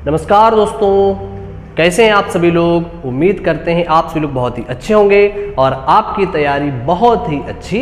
नमस्कार दोस्तों, कैसे हैं आप सभी लोग। उम्मीद करते हैं आप सभी लोग बहुत ही अच्छे होंगे और आपकी तैयारी बहुत ही अच्छी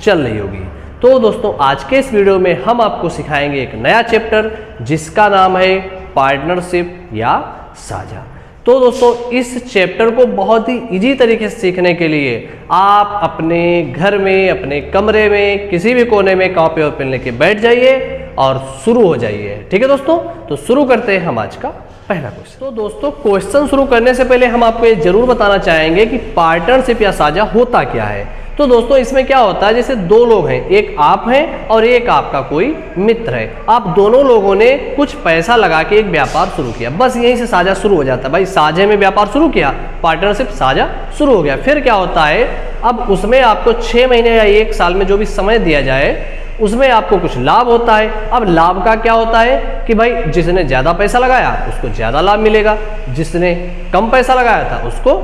चल रही होगी। तो दोस्तों, आज के इस वीडियो में हम आपको सिखाएंगे एक नया चैप्टर जिसका नाम है पार्टनरशिप या साझा। तो दोस्तों, इस चैप्टर को बहुत ही इजी तरीके से सीखने के लिए आप अपने घर में, अपने कमरे में, किसी भी कोने में कॉपी और पेन लेके बैठ जाइए और शुरू हो जाइए। ठीक है दोस्तों, तो शुरू करते हैं हम आज का पहला क्वेश्चन। तो दोस्तों, क्वेश्चन शुरू करने से पहले हम आपको ये जरूर बताना चाहेंगे कि पार्टनरशिप या साझा होता क्या है। तो दोस्तों, इसमें क्या होता है, जैसे दो लोग हैं, एक आप हैं और एक आपका कोई मित्र है। आप दोनों लोगों ने कुछ पैसा लगा के एक व्यापार शुरू किया, बस यहीं से साझा शुरू हो जाता है। भाई साझे में व्यापार शुरू किया, पार्टनरशिप साझा शुरू हो गया। फिर क्या होता है, अब उसमें आपको 6 महीने या 1 साल में जो भी समय दिया जाए उसमें आपको कुछ लाभ होता है। अब लाभ का क्या होता है कि भाई जिसने ज़्यादा पैसा लगाया उसको ज़्यादा लाभ मिलेगा, जिसने कम पैसा लगाया था उसको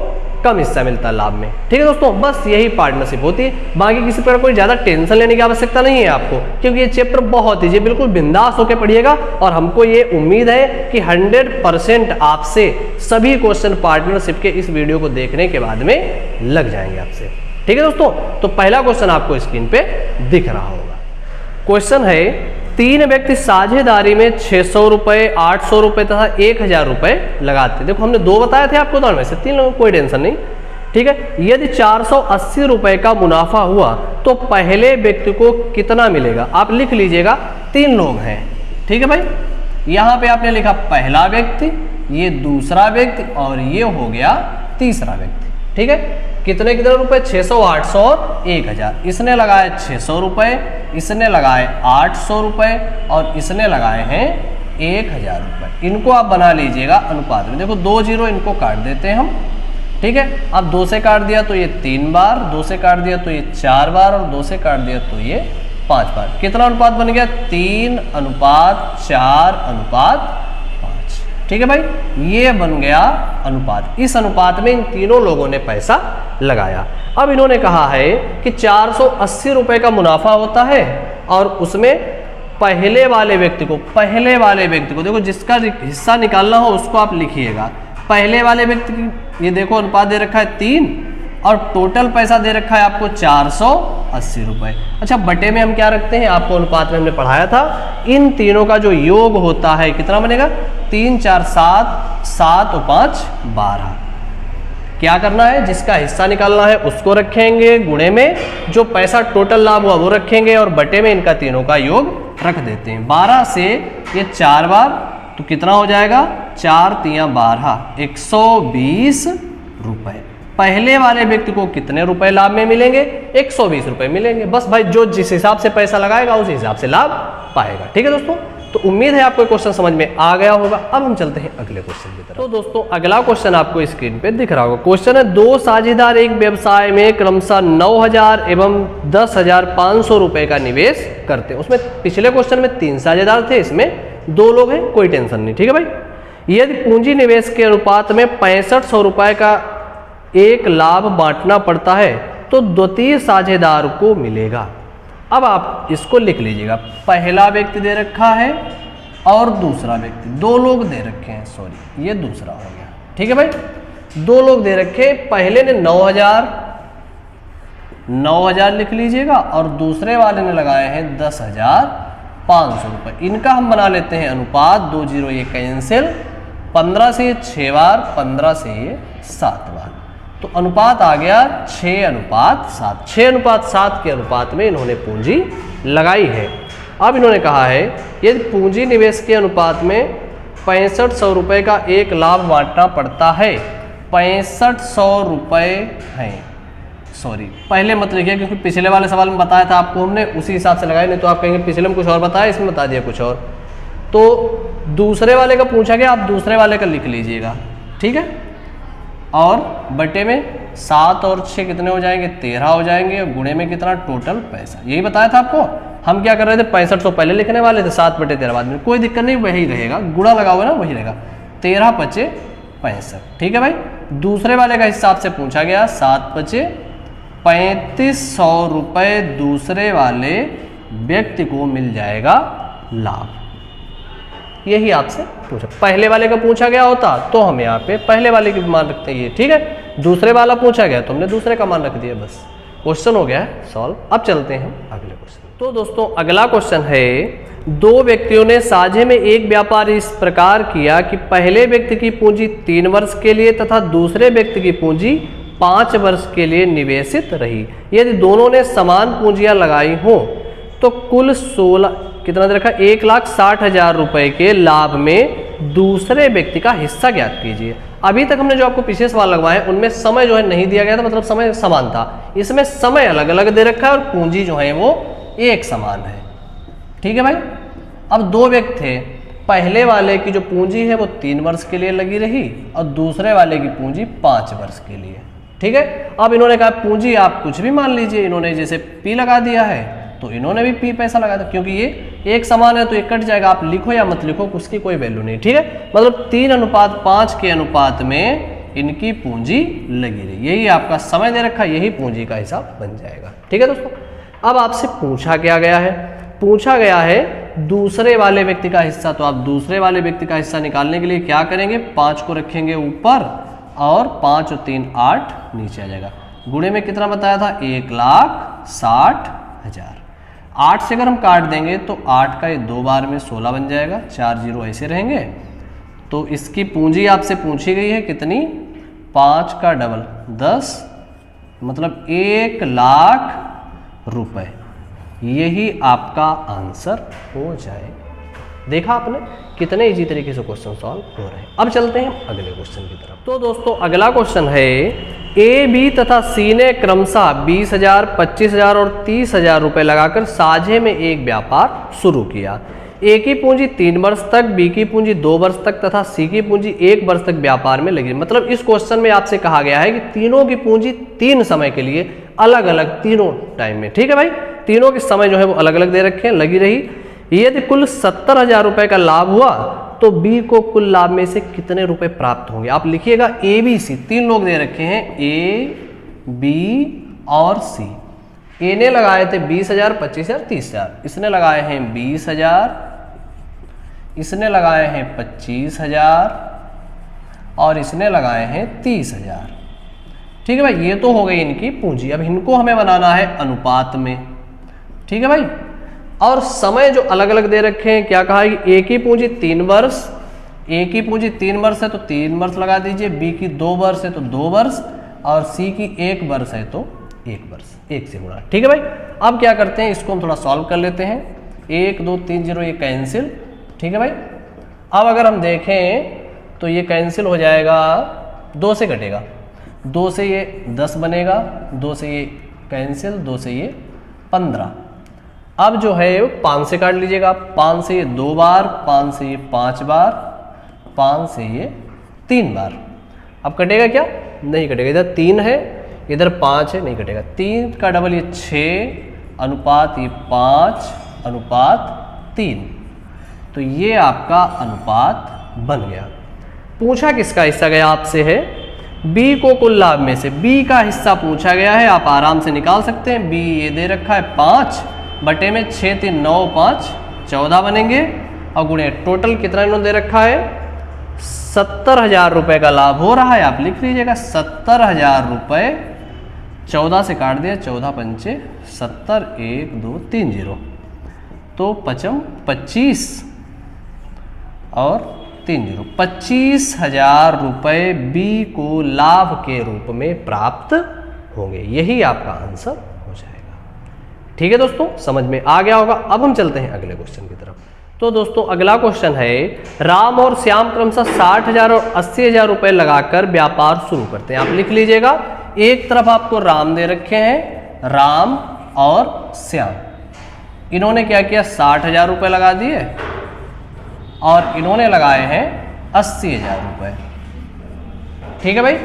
कम हिस्सा मिलता है लाभ में। ठीक है दोस्तों, बस यही पार्टनरशिप होती है। बाकी किसी प्रकार कोई ज़्यादा टेंशन लेने की आवश्यकता नहीं है आपको, क्योंकि ये चैप्टर बहुत ही बिल्कुल बिंदास होकर पढ़िएगा और हमको ये उम्मीद है कि 100% आपसे सभी क्वेश्चन पार्टनरशिप के इस वीडियो को देखने के बाद में लग जाएंगे आपसे। ठीक है दोस्तों, तो पहला क्वेश्चन आपको स्क्रीन पे दिख रहा होगा। क्वेश्चन है, 3 व्यक्ति साझेदारी में 600 रुपए, 800 रुपए तथा 1000 रुपए लगाते। देखो, हमने 2 बताए थे आपको उदाहरण में से, 3 लोगों को कोई टेंशन नहीं। ठीक है, यदि 480 रुपए का मुनाफा हुआ तो पहले व्यक्ति को कितना मिलेगा। आप लिख लीजिएगा, 3 लोग हैं। ठीक है भाई, यहां पे आपने लिखा पहला व्यक्ति, ये दूसरा व्यक्ति और ये हो गया तीसरा व्यक्ति। ठीक है, कितने कितने रुपए, 600, 800 और 1000। इसने लगाए 600 रुपए, इसने लगाए 800 रुपए और इसने लगाए हैं 1000 रुपए। इनको आप बना लीजिएगा अनुपात में। देखो 2 जीरो इनको काट देते हैं हम। ठीक है, अब 2 से काट दिया तो ये 3 बार, 2 से काट दिया तो ये 4 बार और 2 से काट दिया तो ये 5 बार। कितना अनुपात बन गया, 3:4:5। ठीक है भाई, ये बन गया अनुपात। इस अनुपात में इन तीनों लोगों ने पैसा लगाया। अब इन्होंने कहा है कि 480 रुपए का मुनाफा होता है और उसमें पहले वाले व्यक्ति को देखो, जिसका हिस्सा निकालना हो उसको आप लिखिएगा। पहले वाले व्यक्ति की ये देखो अनुपात दे रखा है 3 और टोटल पैसा दे रखा है आपको 480 रुपए। अच्छा, बटे में हम क्या रखते हैं, आपको अनुपात में हमने पढ़ाया था, इन तीनों का जो योग होता है कितना बनेगा, 3 4 7, 7 और 5 12। क्या करना है, जिसका हिस्सा निकालना है उसको रखेंगे गुणे में, जो पैसा टोटल लाभ हुआ वो रखेंगे और बटे में इनका तीनों का योग रख देते हैं। 12 से ये 4 बार तो कितना हो जाएगा, 4 3 12, 120 रुपए। पहले वाले व्यक्ति को कितने रुपए लाभ में मिलेंगे, 120 रुपए मिलेंगे। बस भाई जो जिस हिसाब से पैसा लगाएगा उस हिसाब से लाभ पाएगा। ठीक है दोस्तों, तो उम्मीद है आपको क्वेश्चन समझ में आ गया होगा। अब हम चलते हैं अगले क्वेश्चन की तरफ। तो दोस्तों, अगला क्वेश्चन आपको स्क्रीन पे दिख रहा होगा। क्वेश्चन है, 2 साझेदार एक व्यवसाय में क्रमशः 9000 एवं 10,500 रुपए का निवेश करते हैं। उसमें पिछले क्वेश्चन में 3 साझेदार थे, इसमें 2 लोग हैं, कोई टेंशन नहीं। ठीक है भाई, यदि पूंजी निवेश के अनुपात में 6500 रुपए का एक लाभ बांटना पड़ता है तो द्वितीय साझेदार को मिलेगा। अब आप इसको लिख लीजिएगा, पहला व्यक्ति दे रखा है और दूसरा व्यक्ति, 2 लोग दे रखे हैं, सॉरी ये दूसरा हो गया। ठीक है भाई, 2 लोग दे रखे, पहले ने 9000 लिख लीजिएगा और दूसरे वाले ने लगाए हैं 10,500 रुपए। इनका हम बना लेते हैं अनुपात, 2 जीरो ये कैंसिल, 15 से ये 6 बार, 15 से ये 7 बार, तो अनुपात आ गया 6:7। 6:7 के अनुपात में इन्होंने पूंजी लगाई है। अब इन्होंने कहा है, यदि पूंजी निवेश के अनुपात में 6500 रुपए का एक लाभ बांटना पड़ता है, 6500 रुपए हैं, सॉरी पहले मत लिखिए क्योंकि पिछले वाले सवाल में बताया था आपको हमने, उसी हिसाब से लगाया, नहीं तो आप कहेंगे पिछले में कुछ और बताया, इसमें बता दिया कुछ और। तो दूसरे वाले का पूछा गया, आप दूसरे वाले का लिख लीजिएगा। ठीक है, और बटे में 7 और 6 कितने हो जाएंगे, 13 हो जाएंगे, गुणे में कितना, टोटल पैसा। यही बताया था आपको। हम क्या कर रहे थे, 6500 पहले लिखने वाले थे, 7/13 बाद में, कोई दिक्कत नहीं, वही रहेगा, गुणा लगा हुआ ना वही रहेगा, 13 5 65। ठीक है भाई, दूसरे वाले का हिसाब से पूछा गया, 7 5 3500 रुपए दूसरे वाले व्यक्ति को मिल जाएगा लाभ। यही आपसे पूछा। पहले वाले का पूछा गया होता तो हम यहाँ पे पहले वाले की मान रखते हैं, ये ठीक है। दूसरे वाला पूछा गया तो हमने दूसरे का मान रख दिया, बस क्वेश्चन हो गया है सॉल्व। अब चलते हैं हम अगले क्वेश्चन। तो दोस्तों अगला क्वेश्चन है, दो व्यक्तियों ने साझे में एक व्यापार इस प्रकार किया कि पहले व्यक्ति की पूंजी 3 वर्ष के लिए तथा दूसरे व्यक्ति की पूंजी 5 वर्ष के लिए निवेशित रही। यदि दोनों ने समान पूंजियां लगाई हो तो कुल 16 कितना दे रखा, 1,60,000 रुपए के लाभ में दूसरे व्यक्ति का हिस्सा ज्ञात कीजिए। अभी तक हमने जो आपको पीछे सवाल लगवाए उनमें समय जो है नहीं दिया गया था, मतलब समय समान था। इसमें समय अलग अलग दे रखा है और पूंजी जो है वो एक समान है, ठीक है भाई। अब दो व्यक्ति थे, पहले वाले की जो पूंजी है वो 3 वर्ष के लिए लगी रही और दूसरे वाले की पूंजी 5 वर्ष के लिए, ठीक है। अब इन्होंने कहा पूंजी आप कुछ भी मान लीजिए, इन्होंने जैसे P लगा दिया है तो इन्होंने भी P पैसा लगा दिया, क्योंकि ये एक समान है तो ये कट जाएगा, आप लिखो या मत लिखो उसकी कोई वैल्यू नहीं, ठीक है। मतलब 3:5 के अनुपात में इनकी पूंजी लगी रही, यही आपका समय दे रखा, यही पूंजी का हिसाब बन जाएगा, ठीक है दोस्तों। अब आपसे पूछा क्या गया है, पूछा गया है दूसरे वाले व्यक्ति का हिस्सा। तो आप दूसरे वाले व्यक्ति का हिस्सा निकालने के लिए क्या करेंगे, 5 को रखेंगे ऊपर और 5 और 3 8 नीचे आ जाएगा। गुणे में कितना बताया था, 1,60,000। 8 से अगर हम काट देंगे तो 8 का ये 2 बार में 16 बन जाएगा, 4 जीरो ऐसे रहेंगे। तो इसकी पूंजी आपसे पूछी गई है कितनी, 5 का डबल 10, मतलब 1,00,000 रुपए। यही आपका आंसर हो जाए। देखा आपने कितने इजी तरीके से क्वेश्चन सॉल्व हो रहे हैं। अब चलते हैं अगले क्वेश्चन की तरफ। तो दोस्तों अगला क्वेश्चन है, ए, बी तथा सी ने क्रमशः 20,000, 25,000 और 30,000 रुपए लगाकर साझे में एक व्यापार शुरू किया। ए की पूंजी 3 वर्ष तक, बी की पूंजी 2 वर्ष तक तथा सी की पूंजी 1 वर्ष तक व्यापार में लगी। मतलब इस क्वेश्चन में आपसे कहा गया है कि तीनों की पूंजी 3 समय के लिए अलग अलग, तीनों टाइम में, ठीक है भाई। तीनों के समय जो है वो अलग अलग दे रखे हैं, लगी रही। यदि कुल 70,000 रुपए का लाभ हुआ तो बी को कुल लाभ में से कितने रुपए प्राप्त होंगे। आप लिखिएगा ए, बी, सी, 3 लोग दे रखे हैं, ए, बी और सी। ए ने लगाए थे 20,000, 25,000, 30,000, इसने लगाए हैं 20,000, इसने लगाए हैं 25,000 और इसने लगाए हैं 30,000, ठीक है भाई। ये तो हो गई इनकी पूंजी। अब इनको हमें बनाना है अनुपात में, ठीक है भाई। और समय जो अलग अलग दे रखे हैं, क्या कहा है, ए की पूंजी 3 वर्ष, ए की पूंजी 3 वर्ष है तो 3 वर्ष लगा दीजिए, बी की 2 वर्ष है तो 2 वर्ष और सी की 1 वर्ष है तो 1 वर्ष, 1 से गुणा, ठीक है भाई। अब क्या करते हैं, इसको हम थोड़ा सॉल्व कर लेते हैं। 1 2 3 0 ये कैंसिल, ठीक है भाई। अब अगर हम देखें तो ये कैंसिल हो जाएगा, 2 से कटेगा, 2 से ये 10 बनेगा, 2 से ये कैंसिल, 2 से ये 15। अब जो है 5 से काट लीजिएगा, 5 से ये 2 बार, 5 से ये 5 बार, 5 से ये 3 बार। अब कटेगा क्या, नहीं कटेगा, इधर 3 है इधर 5 है, नहीं कटेगा। 3 का डबल ये 6 अनुपात ये 5 अनुपात 3, तो ये आपका अनुपात बन गया। पूछा किसका हिस्सा गया आपसे है, बी को कुल लाभ में से, बी का हिस्सा पूछा गया है। आप आराम से निकाल सकते हैं, बी ये दे रखा है 5 बटे में 6 3 9 5 14 बनेंगे और गुणे टोटल कितना इन्होंने दे रखा है, 70,000 रुपए का लाभ हो रहा है। आप लिख लीजिएगा 70,000 रुपए, 14 से काट दिया, 14 पंचे 70, 1 2 3 0, तो 25 और 3 0, 25,000 रुपए बी को लाभ के रूप में प्राप्त होंगे। यही आपका आंसर हो जाएगा, ठीक है दोस्तों, समझ में आ गया होगा। अब हम चलते हैं अगले क्वेश्चन की तरफ। तो दोस्तों अगला क्वेश्चन है, राम और श्याम क्रमशः 60,000 और 80,000 रुपए लगाकर व्यापार शुरू करते हैं। आप लिख लीजिएगा, एक तरफ आपको राम दे रखे हैं, राम और श्याम, इन्होंने क्या किया 60,000 रुपए लगा दिए और इन्होंने लगाए हैं 80,000 रुपए, ठीक है भाई।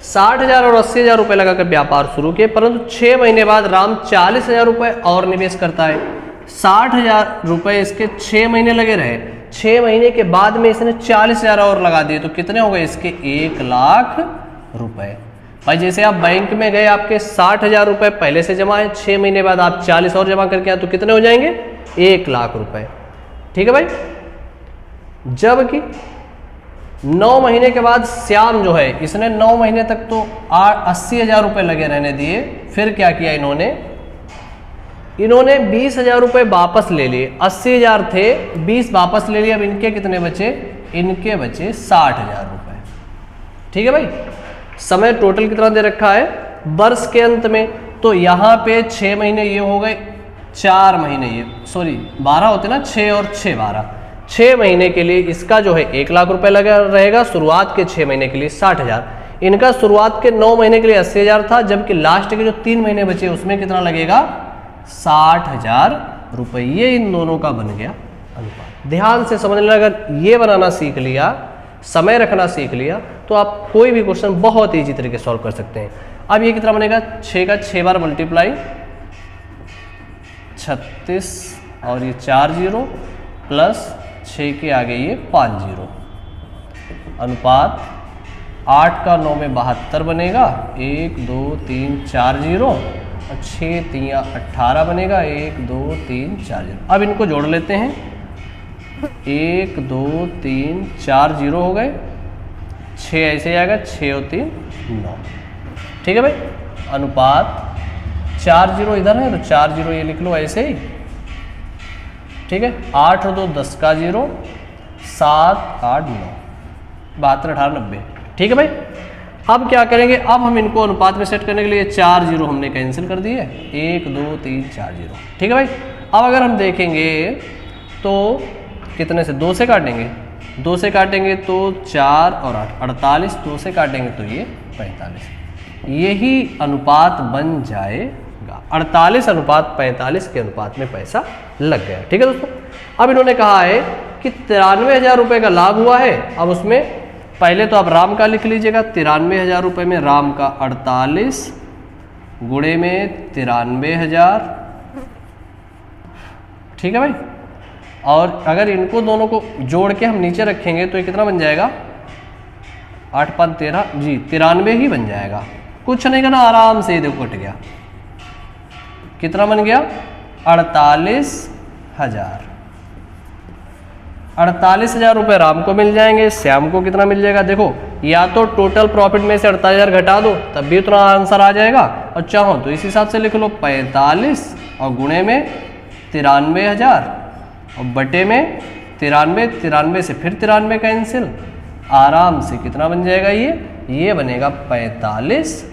60,000 और 80,000 रुपए लगाकर व्यापार शुरू किए, परंतु 6 महीने बाद राम 40,000 रुपए और निवेश करता है। 60,000 रुपए इसके 6 महीने लगे रहे, 6 महीने के बाद में इसने 40,000 और लगा दिए, तो कितने हो गए इसके 1,00,000 रुपए। भाई जैसे आप बैंक में गए, आपके 60,000 रुपए पहले से जमा है, 6 महीने बाद आप 40 और जमा करके आए तो कितने हो जाएंगे 1,00,000 रुपए, ठीक है भाई। जबकि 9 महीने के बाद श्याम जो है, इसने 9 महीने तक तो 80,000 रुपये लगे रहने दिए, फिर क्या किया इन्होंने 20,000 रुपये वापस ले लिए। 80,000 थे, 20 वापस ले लिए। अब इनके कितने बचे? इनके बचे 60,000 रुपये। ठीक है भाई। समय टोटल कितना दे रखा है वर्ष के अंत में, तो यहाँ पे 6 महीने ये हो गए, 4 महीने ये, सॉरी 12 होते ना, 6 और 6 12, 6 महीने के लिए इसका जो है 1 लाख रुपए लगा रहेगा। शुरुआत के 6 महीने के लिए 60,000, इनका शुरुआत के 9 महीने के लिए 80,000 था, जबकि लास्ट के जो 3 महीने बचे उसमें कितना लगेगा? 60,000 रुपये। ये इन दोनों का बन गया अनुपात। ध्यान से समझ लेना, अगर ये बनाना सीख लिया, समय रखना सीख लिया, तो आप कोई भी क्वेश्चन बहुत ईजी तरीके से सॉल्व कर सकते हैं। अब ये कितना बनेगा? 6 का 6 बार मल्टीप्लाई 36 और ये 4 जीरो प्लस 6 के आगे ये 5 जीरो, अनुपात 8 का 9 में 72 बनेगा। 1 2 3 4 जीरो और 6 3 18 बनेगा। 1 2 3 4 जीरो। अब इनको जोड़ लेते हैं। 1 2 3 4 जीरो हो गए, 6 ऐसे ही आएगा, 6 और 3 9। ठीक है भाई। अनुपात 4 जीरो इधर है तो 4 जीरो ये लिख लो ऐसे ही। ठीक है। 8 और 2 10 का जीरो, 7 8 9, 72 18 90। ठीक है भाई। अब क्या करेंगे? अब हम इनको अनुपात में सेट करने के लिए 4 जीरो हमने कैंसिल कर दिए। 1 2 3 4 जीरो। ठीक है भाई। अब अगर हम देखेंगे तो कितने से? 2 से काटेंगे, 2 से काटेंगे तो 4 और 8 48, 2 से काटेंगे तो ये 45। यही अनुपात बन जाएगा। 48 अनुपात 45 के अनुपात में पैसा लग गया। ठीक है दोस्तों। अब इन्होंने कहा है कि 93,000 रुपये का लाभ हुआ है। अब उसमें पहले तो आप राम का लिख लीजिएगा। 93,000 रुपये में राम का 48 गुणे में 93,000। ठीक है भाई। और अगर इनको दोनों को जोड़ के हम नीचे रखेंगे तो ये कितना बन जाएगा? 8 5 13 जी 93 ही बन जाएगा। कुछ नहीं करना, आराम से देखो कट गया। कितना बन गया? 48,000। 48,000 रुपये राम को मिल जाएंगे। श्याम को कितना मिल जाएगा? देखो, या तो टोटल प्रॉफिट में से 48,000 घटा दो तब भी उतना आंसर आ जाएगा, और चाहो तो इस हिसाब से लिख लो 45 और गुणे में 93,000 और बटे में 93, 93 से फिर 93 कैंसिल। आराम से कितना बन जाएगा? ये बनेगा 45,000।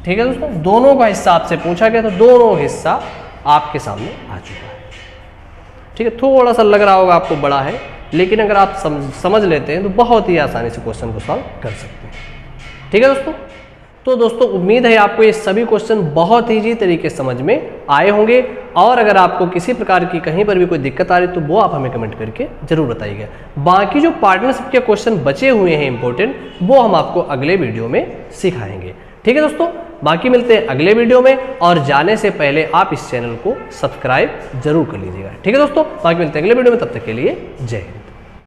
ठीक है दोस्तों। दोनों का हिस्सा आपसे पूछा गया, तो दोनों हिस्सा आपके सामने आ चुका है। ठीक है। थोड़ा सा लग रहा होगा आपको बड़ा है, लेकिन अगर आप समझ लेते हैं तो बहुत ही आसानी से क्वेश्चन को सॉल्व कर सकते हैं। ठीक है दोस्तों। तो दोस्तों उम्मीद है आपको ये सभी क्वेश्चन बहुत ईजी तरीके से समझ में आए होंगे, और अगर आपको किसी प्रकार की कहीं पर भी कोई दिक्कत आ रही तो वो आप हमें कमेंट करके जरूर बताइएगा। बाकी जो पार्टनरशिप के क्वेश्चन बचे हुए हैं इंपॉर्टेंट, वो हम आपको अगले वीडियो में सिखाएंगे। ठीक है दोस्तों। बाकी मिलते हैं अगले वीडियो में, और जाने से पहले आप इस चैनल को सब्सक्राइब जरूर कर लीजिएगा। ठीक है दोस्तों। बाकी मिलते हैं अगले वीडियो में, तब तक के लिए जय हिंद।